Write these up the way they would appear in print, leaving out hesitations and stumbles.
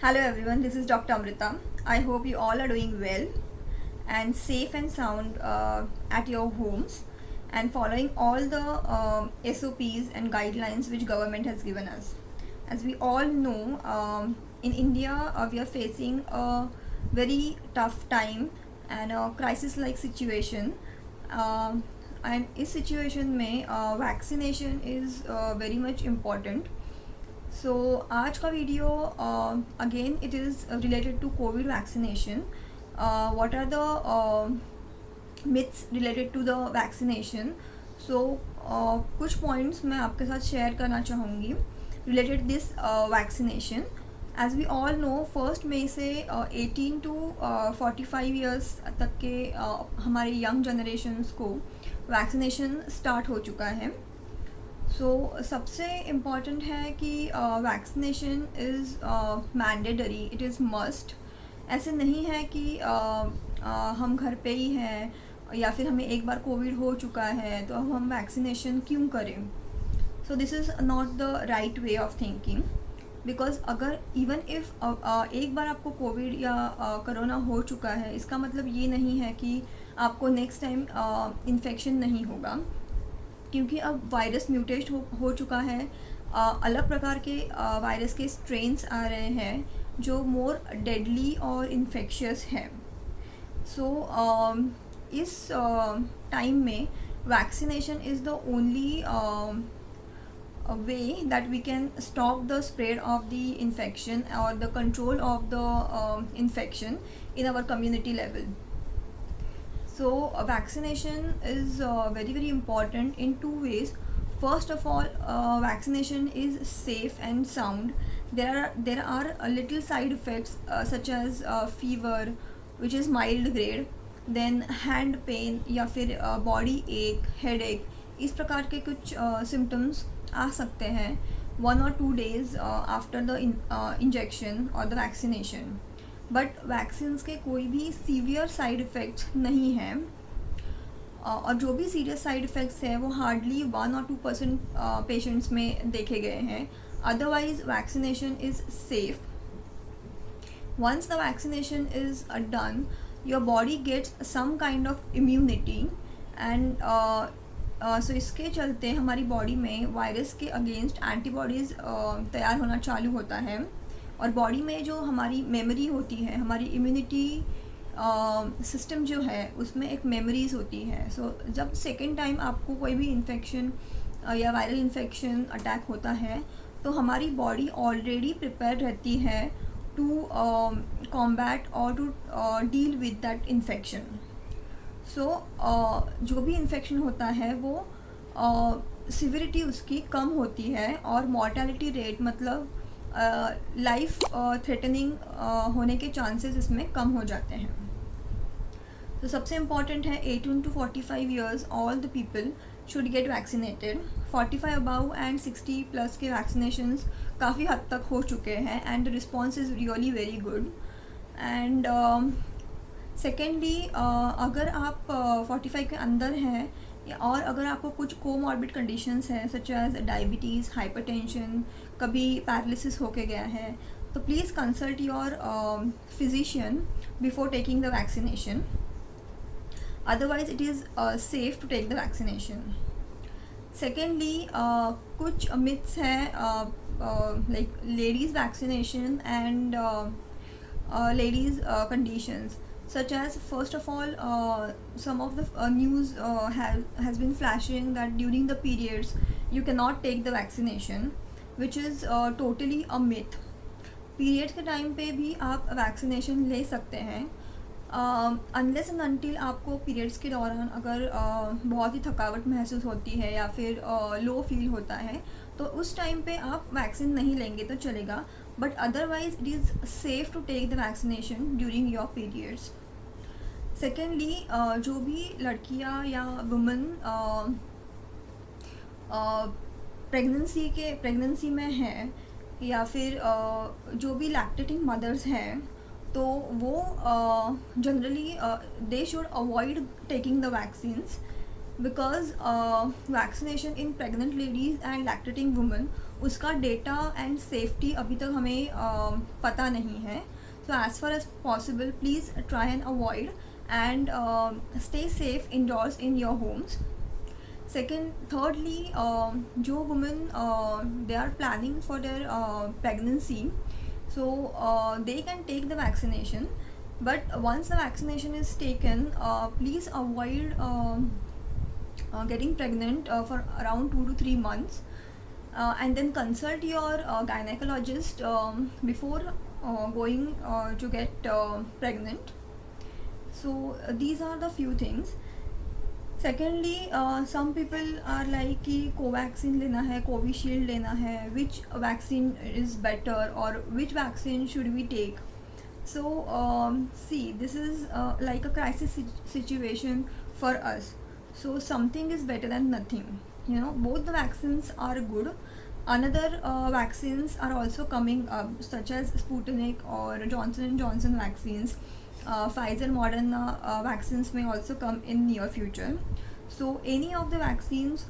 Hello everyone, this is Dr. Amrita. I hope you all are doing well and safe and sound at your homes and following all the SOPs and guidelines which government has given us. As we all know, in India we are facing a very tough time and a crisis like situation. And इस situation में vaccination is very much important. So आज का video again it is related to Covid vaccination. What are the myths related to the vaccination. So कुछ points मैं आपके साथ share करना चाहूँगी related this vaccination. As we all know 1 मई से 18 to 45 ईयर्स तक के हमारे यंग जनरेशन्स को वैक्सीनेशन स्टार्ट हो चुका है. सबसे इम्पॉर्टेंट है कि vaccination is mandatory, it is must. ऐसे नहीं है कि हम घर पे ही हैं या फिर हमें एक बार कोविड हो चुका है तो अब हम वैक्सीनेशन क्यों करें. So this is not the right way of thinking. Because अगर इवन इफ़ एक बार आपको कोविड या कोरोना हो चुका है, इसका मतलब ये नहीं है कि आपको नेक्स्ट टाइम इन्फेक्शन नहीं होगा, क्योंकि अब वायरस म्यूटेट हो चुका है. अलग प्रकार के वायरस के स्ट्रेन्स आ रहे हैं जो मोर डेडली और इन्फेक्शियस है. इस टाइम में vaccination is the only way that we can stop the spread of the infection और the control of the infection in our community level. So vaccination is very important in two ways. First of all, vaccination is safe and sound. There are little side effects such as fever, which is mild grade, then hand pain या फिर body ache, headache. इस प्रकार के कुछ symptoms आ सकते हैं 1 or 2 days after the injection or the vaccination. But vaccines के कोई भी सीवियर साइड इफ़ेक्ट्स नहीं हैं, और जो भी सीरियस साइड इफ़ेक्ट्स हैं वो हार्डली 1 or 2% पेशेंट्स में देखे गए हैं. Otherwise vaccination is safe. Once the vaccination is done, your body gets some kind of immunity and so इसके चलते हमारी बॉडी में वायरस के अगेंस्ट एंटीबॉडीज़ तैयार होना चालू होता है. और बॉडी में जो हमारी मेमोरी होती है, हमारी इम्यूनिटी सिस्टम जो है उसमें एक मेमोरीज़ होती है. जब सेकेंड टाइम आपको कोई भी इन्फेक्शन या वायरल इन्फेक्शन अटैक होता है तो हमारी बॉडी ऑलरेडी प्रिपेयर रहती है टू कॉम्बैट और to deal with that infection. जो भी इन्फेक्शन होता है वो सिविरिटी उसकी कम होती है और मॉर्टेलिटी रेट मतलब लाइफ थ्रेटनिंग होने के चांसेस इसमें कम हो जाते हैं. तो सबसे इम्पॉर्टेंट है 18 to 45 years all the people should get vaccinated. 45 above and 60 plus के वैक्सीनेशंस काफ़ी हद तक हो चुके हैं and the response is really very good. And secondly, अगर आप 45 के अंदर हैं और अगर आपको कुछ कोमॉर्बिड कंडीशंस हैं सच एज डायबिटीज़, हाइपरटेंशन, कभी पैरालिसिस होके गया है, तो please consult your physician before taking the vaccination. Otherwise it is safe to take the vaccination. Secondly, कुछ मिथ्स हैं like ladies vaccination and ladies conditions. Such as, first of all, some of the news has been flashing that during the periods you cannot take the vaccination, which is totally a myth. Periods के time पे भी आप vaccination ले सकते हैं unless and until आपको periods के दौरान अगर बहुत ही थकावट महसूस होती है या फिर लो फील होता है तो उस टाइम पे आप वैक्सीन नहीं लेंगे तो चलेगा. But otherwise it is safe to take the vaccination during your periods. Secondly, जो भी लड़कियां या वुमेन प्रेगनेंसी में हैं या फिर जो भी लैक्टेटिंग मदर्स हैं तो वो generally they should avoid taking the vaccines because vaccination in pregnant ladies and lactating women उसका डेटा एंड सेफ्टी अभी तक हमें पता नहीं है. So as far as possible, please try and avoid and stay safe indoors in your homes. Thirdly, जो women they are planning for their pregnancy, so they can take the vaccination, but once the vaccination is taken, please avoid getting pregnant for around 2 to 3 months, and then consult your gynecologist before going to get pregnant. So these are the few things. Secondly, some people are like कि Covaxin लेना है, Covishield लेना है, which vaccine is better or which vaccine should we take? So see, this is like a crisis situation for us. So something is better than nothing. You know, both the vaccines are good. Another vaccines are also coming up, such as Sputnik or Johnson and Johnson vaccines. Pfizer, Moderna vaccines may also come in near future. So any of the vaccines,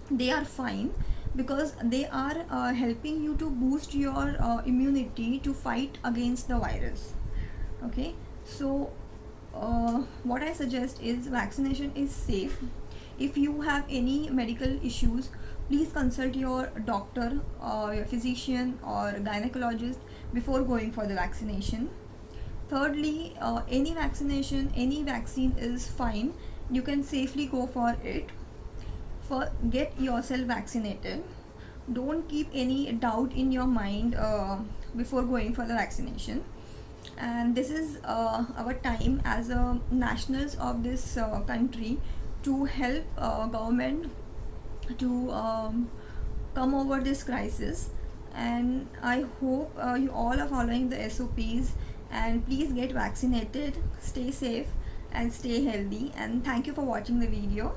they are fine because they are helping you to boost your immunity to fight against the virus. Okay, so what I suggest is vaccination is safe. If you have any medical issues, please consult your doctor, your physician or gynecologist before going for the vaccination. Thirdly, any vaccination, any vaccine is fine. You can safely go for it. Get yourself vaccinated. Don't keep any doubt in your mind before going for the vaccination. And this is our time as nationals of this country to help government to come over this crisis. And I hope you all are following the SOPs, and please get vaccinated, stay safe and stay healthy, and thank you for watching the video.